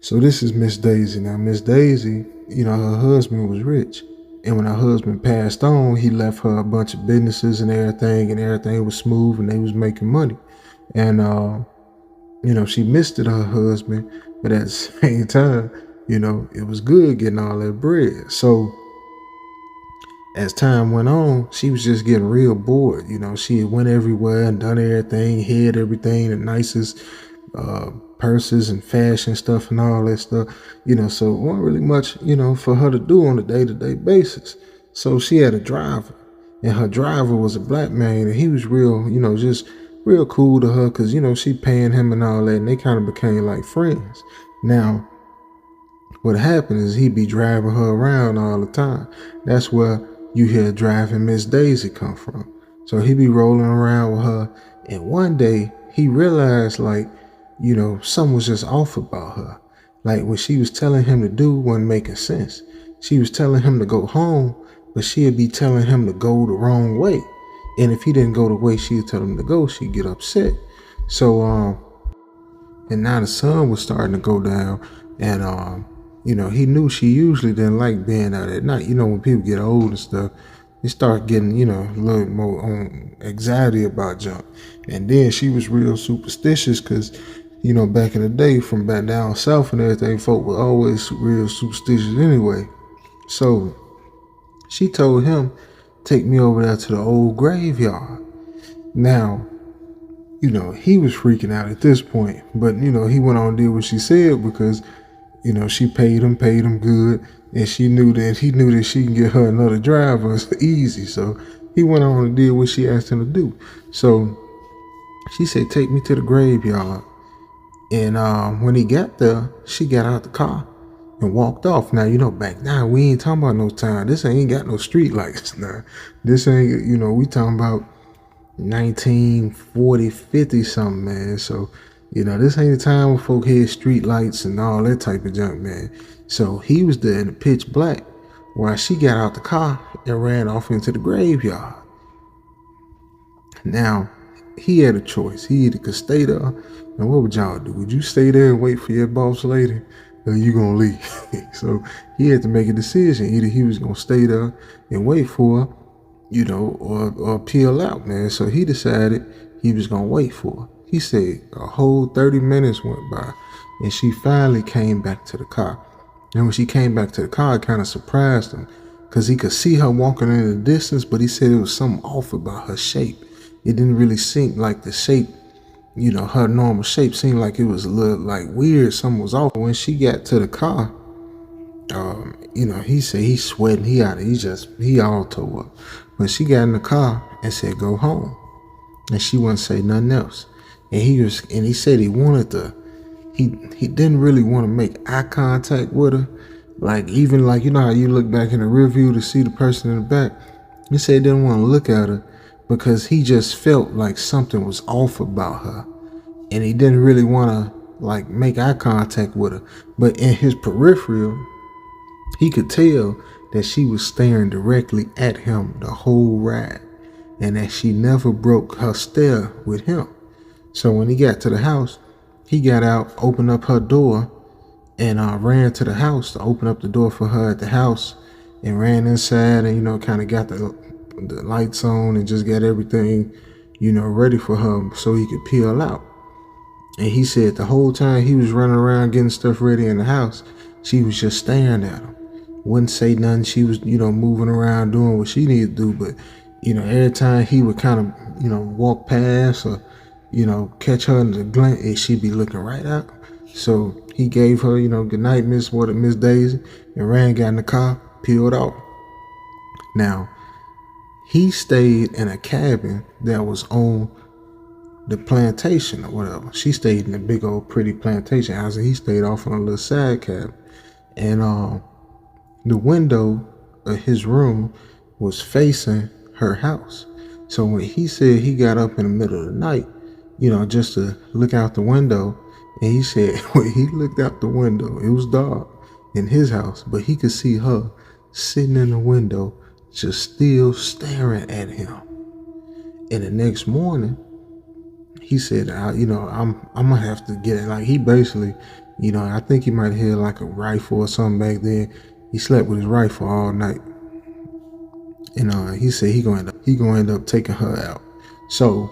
So this is Miss Daisy. Now, Miss Daisy, her husband was rich. And when her husband passed on, he left her a bunch of businesses and everything was smooth and they was making money. And she missed it, her husband, but at the same time, it was good getting all that bread. So as time went on, she was just getting real bored. She had went everywhere and done everything, had everything, the nicest purses and fashion stuff and all that stuff. So it wasn't really much, for her to do on a day-to-day basis. So she had a driver, and her driver was a black man, and he was real, just real cool to her because, she paying him and all that, and they kind of became like friends. Now, what happened is he'd be driving her around all the time. That's where you hear driving Miss Daisy come from. So he'd be rolling around with her, and one day he realized something was just off about her. Like what she was telling him to do wasn't making sense. She was telling him to go home, but she'd be telling him to go the wrong way. And if he didn't go the way she'd tell him to go, she'd get upset. So and now the sun was starting to go down, and he knew she usually didn't like being out at night. When people get old and stuff, they start getting, a little more anxiety about junk. And then she was real superstitious because, back in the day, from back down south and everything, folk were always real superstitious anyway. So she told him, take me over there to the old graveyard. Now, he was freaking out at this point, but, he went on and did what she said because, she paid him good, and he knew that she can get her another driver easy. So he went on and did what she asked him to do. So she said, take me to the graveyard. And when he got there, she got out the car and walked off. Now, back now, we ain't talking about no time. This ain't got no street lights now. This ain't, we talking about 1940, 50 something, man. So, this ain't the time when folk had street lights and all that type of junk, man. So he was there in the pitch black while she got out the car and ran off into the graveyard. Now, he had a choice. He either could stay there, and what would y'all do? Would you stay there and wait for your boss lady, or you gonna leave? So he had to make a decision. Either he was gonna stay there and wait for her, or peel out, man. So he decided he was gonna wait for her. He said a whole 30 minutes went by, and she finally came back to the car. And when she came back to the car, it kind of surprised him because he could see her walking in the distance, but he said it was something off about her shape. It didn't really seem like the shape, her normal shape seemed like it was a little like weird. Something was off. When she got to the car, he said he's sweating. He all tore up. When she got in the car and said, go home. And she wouldn't say nothing else. And he said he wanted to, he didn't really want to make eye contact with her. Like, even like, how you look back in the rear view to see the person in the back. He said he didn't want to look at her because he just felt like something was off about her. And he didn't really want to make eye contact with her. But in his peripheral, he could tell that she was staring directly at him the whole ride, and that she never broke her stare with him. So when he got to the house, he got out, opened up her door, and ran to the house to open up the door for her at the house, and ran inside and, kind of got the lights on and just got everything, ready for her so he could peel out. And he said the whole time he was running around getting stuff ready in the house, she was just staring at him. Wouldn't say nothing. She was, moving around doing what she needed to do. But, every time he would kind of, walk past or, catch her in the glint, and she'd be looking right out. So he gave her, good night, Miss Daisy, and got in the car, peeled off. Now, he stayed in a cabin that was on the plantation or whatever. She stayed in a big old pretty plantation house, and he stayed off in a little side cabin. And the window of his room was facing her house. So when he said he got up in the middle of the night, just to look out the window, and he said when he looked out the window, it was dark in his house, but he could see her sitting in the window, just still staring at him. And the next morning, he said, I'm gonna have to get it. Like, he basically, I think he might have had like a rifle or something back then. He slept with his rifle all night. And he said he gonna end up taking her out. So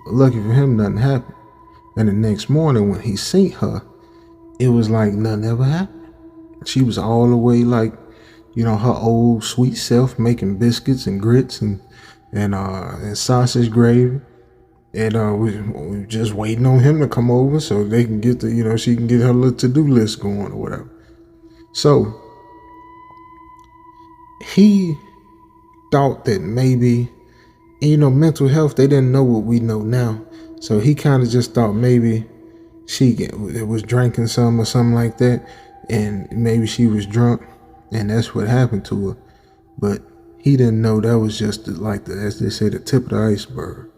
lucky for him, nothing happened. And the next morning when he seen her, it was like nothing ever happened. She was all the way like, her old sweet self, making biscuits and grits and sausage gravy. And we just waiting on him to come over so they can get she can get her little to-do list going or whatever. So he thought that maybe, mental health, they didn't know what we know now. So he kind of just thought maybe she was drinking some or something like that, and maybe she was drunk, and that's what happened to her. But he didn't know that was just as they say, the tip of the iceberg.